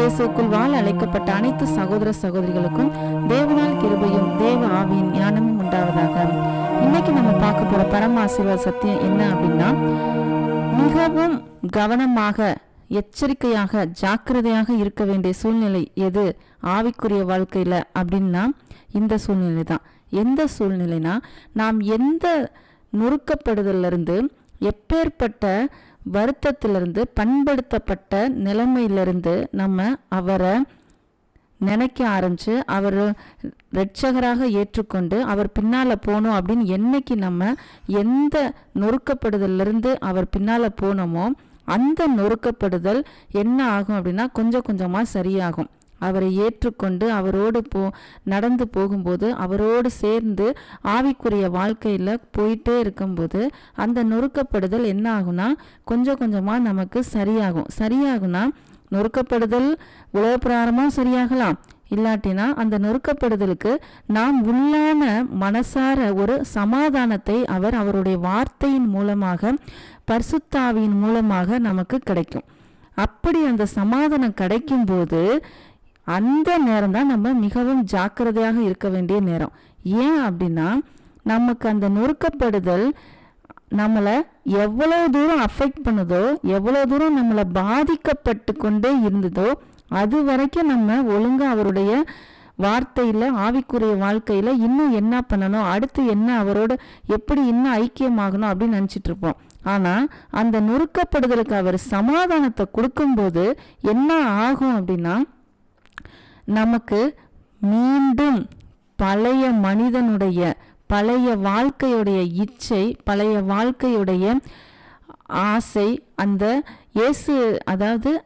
இயேசுக்குள் வாழ அழைக்கப்பட்ட அனைத்து சகோதர சகோதரிகளுக்கும் தேவனால் கிருபையும் தேவ ஆவியின் ஞானமும் உண்டாவதாக. இன்னைக்கு நம்ம பார்க்க போற பரம ஆசீர்வாத சத்தியம் என்ன அப்படின்னா, மிகவும் கவனமாக எச்சரிக்கையாக ஜாக்கிரதையாக இருக்க வேண்டிய சூழ்நிலை எது ஆவிக்குரிய வாழ்க்கையில அப்படின்னா இந்த சூழ்நிலை தான். எந்த சூழ்நிலைனா, நாம் எந்த நொறுக்கப்படுதலிருந்து, எப்பேற்பட்ட வருத்தத்திலிருந்து, பண்படுத்தப்பட்ட நிலைமையிலிருந்து நம்ம அவரை நினைக்க ஆரம்பிச்சு அவர் இரட்சகராக ஏற்றுக்கொண்டு அவர் பின்னால போனோம் அப்படின்னு என்னைக்கு நம்ம எந்த நொறுக்கப்படுதலிருந்து அவர் பின்னால போனோமோ அந்த நொறுக்கப்படுதல் என்ன ஆகும் அப்படின்னா கொஞ்சம் கொஞ்சமா சரியாகும். அவரை ஏற்றுக்கொண்டு அவரோடு நடந்து போகும்போது, அவரோடு சேர்ந்து ஆவிக்குரிய வாழ்க்கையில போயிட்டே இருக்கும்போது அந்த நொறுக்கப்படுதல் என்ன ஆகும்னா கொஞ்சம் கொஞ்சமா நமக்கு சரியாகும்னா நொறுக்கப்படுதல் உலக பிரகாரமும் சரியாகலாம், இல்லாட்டினா அந்த நொறுக்கப்படுதலுக்கு நாம் உள்ளான மனசார ஒரு சமாதானத்தை அவருடைய வார்த்தையின் மூலமாக, பரிசுத்த ஆவியின் மூலமாக நமக்கு கிடைக்கும். அப்படி அந்த சமாதானம் கிடைக்கும் போது அந்த நேரம் தான் நம்ம மிகவும் ஜாக்கிரதையாக இருக்க வேண்டிய நேரம். ஏன் அப்படின்னா, நமக்கு அந்த நொறுக்கப்படுதல் நம்மளை எவ்வளவு தூரம் அஃபெக்ட் பண்ணுதோ, எவ்வளவு தூரம் நம்மளை பாதிக்கப்பட்டு கொண்டே இருந்ததோ, அது வரைக்கும் நம்ம ஒழுங்கா அவருடைய வார்த்தையில, ஆவிக்குரிய வாழ்க்கையில இன்னும் என்ன பண்ணணும், அடுத்து என்ன அவரோட எப்படி இன்னும் ஐக்கியமாகணும் அப்படின்னு நினைச்சிட்டு இருப்போம். ஆனா அந்த நொறுக்கப்படுதலுக்கு அவர் சமாதானத்தை கொடுக்கும்போது என்ன ஆகும் அப்படின்னா, நமக்கு மீண்டும் பழைய மனிதனுடைய, பழைய வாழ்க்கையுடைய இச்சை, பழைய வாழ்க்கையுடைய ஆசை, அந்த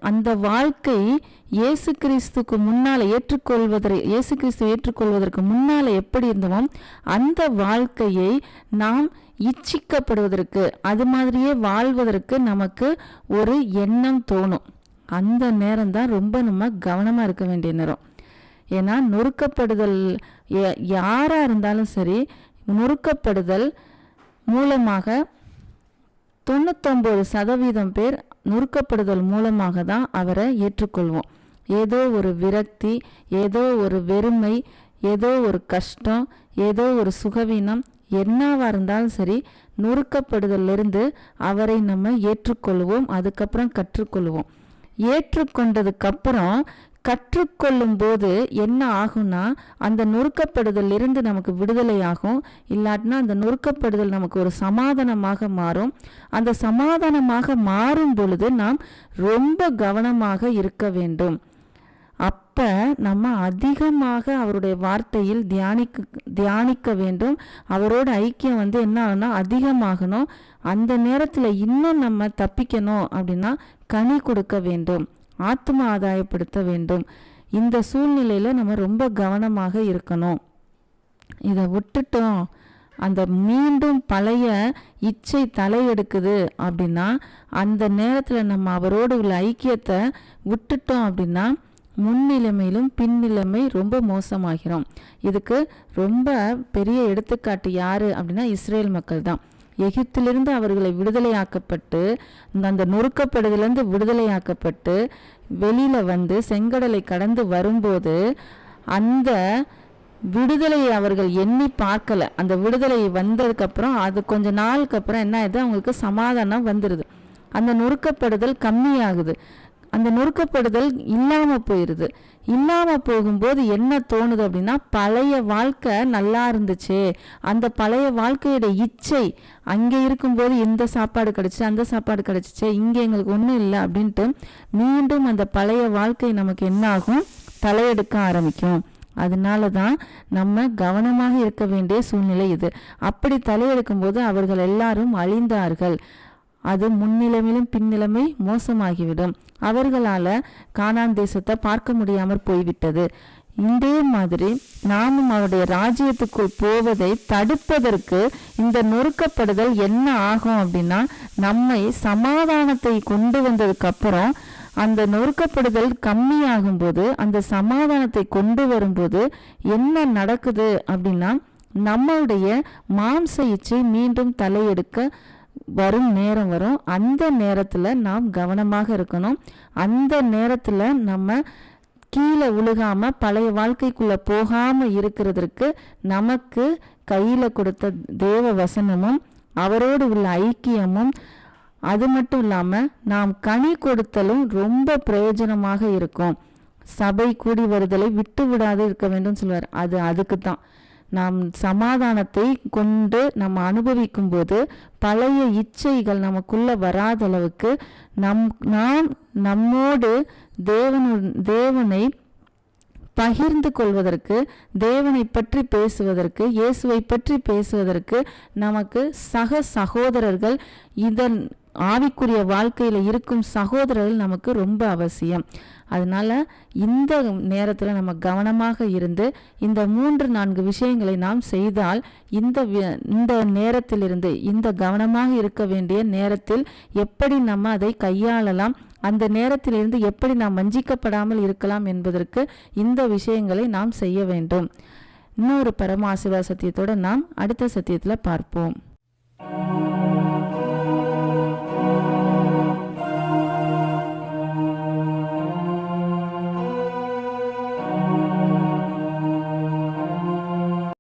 அந்த வாழ்க்கை இயேசு கிறிஸ்துக்கு முன்னால இயேசு கிறிஸ்து ஏற்றுக்கொள்வதற்கு முன்னால எப்படி இருந்தோமோ அந்த வாழ்க்கையை நாம் இச்சிக்கப்படுவதற்கு, அது மாதிரியே வாழ்வதற்கு நமக்கு ஒரு எண்ணம் தோணும். அந்த நேரம் தான் ரொம்ப நம்ம கவனமா இருக்க வேண்டிய நேரம். ஏன்னா நொறுக்கப்படுதல் யாரா இருந்தாலும் சரி, நொறுக்கப்படுதல் மூலமாக 99% பேர் நொறுக்கப்படுதல் மூலமாக தான் அவரை ஏற்றுக்கொள்வோம். ஏதோ ஒரு விரக்தி, ஏதோ ஒரு வெறுமை, ஏதோ ஒரு கஷ்டம், ஏதோ ஒரு சுகவீனம், என்னவா இருந்தாலும் சரி நொறுக்கப்படுதலிருந்து அவரை நம்ம ஏற்றுக்கொள்வோம். அதுக்கப்புறம் கற்றுக்கொள்வோம். ஏற்றுக்கொண்டதுக்கப்புறம் கற்றுக்கொள்ளும் போது என்ன ஆகும்னா, அந்த நொறுக்கப்படுதல் இருந்து நமக்கு விடுதலை ஆகும். இல்லாட்டினா அந்த நொறுக்கப்படுதல் நமக்கு ஒரு சமாதானமாக மாறும். அந்த சமாதானமாக மாறும் பொழுது நாம் ரொம்ப கவனமாக இருக்க வேண்டும். அப்ப நம்ம அதிகமாக அவருடைய வார்த்தையில் தியானிக்க வேண்டும். அவரோட ஐக்கியம் என்ன ஆகும்னா அதிகமாகணும். அந்த நேரத்துல இன்னும் நம்ம தப்பிக்கணும் அப்படின்னா கனி கொடுக்க வேண்டும், ஆத்ம ஆதாயப்படுத்த வேண்டும். இந்த சூழ்நிலையில நம்ம ரொம்ப கவனமாக இருக்கணும். இதை விட்டுட்டோம், அந்த மீண்டும் பழைய இச்சை தலையெடுக்குது அப்படின்னா அந்த நேரத்துல நம்ம அவரோடு உள்ள ஐக்கியத்தை விட்டுட்டோம் அப்படின்னா முன்னிலைமையிலும் பின்னிலைமை ரொம்ப மோசமாகிறோம். இதுக்கு ரொம்ப பெரிய எடுத்துக்காட்டு யாரு அப்படின்னா இஸ்ரேல் மக்கள் தான். எகிப்திலிருந்து அவர்களை விடுதலையாக்கப்பட்டு, அந்த நொறுக்கப்படுதலிருந்து விடுதலையாக்கப்பட்டு வெளியில செங்கடலை கடந்து வரும்போது அந்த விடுதலையை அவர்கள் எண்ணி பார்க்கல. அந்த விடுதலை வந்ததுக்கு அப்புறம் அது கொஞ்ச நாளுக்கு அப்புறம் என்ன ஆகுது, அவங்களுக்கு சமாதானம் வந்துடுது. அந்த நொறுக்கப்படுதல் கம்மியாகுது. அந்த நொறுக்கப்படுதல் இல்லாம போயிருது. இல்லாம போகும்போது என்ன தோணுது அப்படின்னா, பழைய வாழ்க்கை நல்லா இருந்துச்சு, அந்த பழைய வாழ்க்கையோட இச்சை அங்கே இருக்கும்போது இந்த சாப்பாடு கிடைச்சு, அந்த சாப்பாடு கிடைச்சிச்சு, இங்கே எங்களுக்கு ஒன்றும் இல்லை அப்படின்ட்டு மீண்டும் அந்த பழைய வாழ்க்கை நமக்கு என்ன ஆகும், தலையெடுக்க ஆரம்பிக்கும். அதனால தான் நம்ம கவனமாக இருக்க வேண்டிய சூழ்நிலை இது. அப்படி தலையெடுக்கும் போது அவர்கள் எல்லாரும் அழிந்தார்கள். அது முன்னிலைமையிலும் பின்னிலைமை மோசமாகிவிடும். அவர்களால கானான் தேசத்தை பார்க்க முடியாமற் போய்விட்டது. இதே மாதிரி நாமும் அவருடைய ராஜ்யத்துக்குள் போவதை தடுப்பதற்கு இந்த நொறுக்கப்படுதல் என்ன ஆகும் அப்படின்னா, நம்மை சமாதானத்தை கொண்டு வந்ததுக்கு அப்புறம் அந்த நொறுக்கப்படுதல் கம்மியாகும் போது, அந்த சமாதானத்தை கொண்டு வரும்போது என்ன நடக்குது அப்படின்னா, நம்மளுடைய மாம்ச இச்சை மீண்டும் தலையெடுக்க வரும் நேரம் வரும். அந்த நேரத்தில் நாம் கவனமாக இருக்கணும். அந்த நேரத்தில் நம்ம கீழே விழுகாம பழைய வாழ்க்கைக்குள்ள போகாம இருக்கிறதற்கு நமக்கு கையில கொடுத்த தேவ வசனமும் அவரோடு உள்ள ஐக்கியமும், அது மட்டும் இல்லாம நாம் கனி கொடுத்தலும் ரொம்ப பிரயோஜனமாக இருக்கும். சபை கூடி வருதலை விட்டு விடாது இருக்க வேண்டும் சொல்வார். அதுக்கு தான் நாம் சமாதானத்தை கொண்டு நம்ம அனுபவிக்கும் போது பழைய இச்சைகள் நமக்குள்ள வராத அளவுக்கு நாம் நம்மோடு தேவனை பகிர்ந்து கொள்வதற்கு, தேவனை பற்றி பேசுவதற்கு, இயேசுவை பற்றி பேசுவதற்கு நமக்கு சகோதரர்கள், இதன் ஆவிக்குரிய வாழ்க்கையில் இருக்கும் சகோதரர்கள் நமக்கு ரொம்ப அவசியம். அதனால இந்த நேரத்தில் நம்ம கவனமாக இருந்து இந்த 3-4 விஷயங்களை நாம் செய்தால் இந்த நேரத்திலிருந்து, இந்த கவனமாக இருக்க வேண்டிய நேரத்தில் எப்படி நம்ம அதை கையாளலாம், அந்த நேரத்திலிருந்து எப்படி நாம் வஞ்சிக்கப்படாமல் இருக்கலாம் என்பதற்கு இந்த விஷயங்களை நாம் செய்ய வேண்டும். இன்னொரு பரம ஆசீர்வாத சத்தியத்தோடு நாம் அடுத்த சத்தியத்தில் பார்ப்போம்.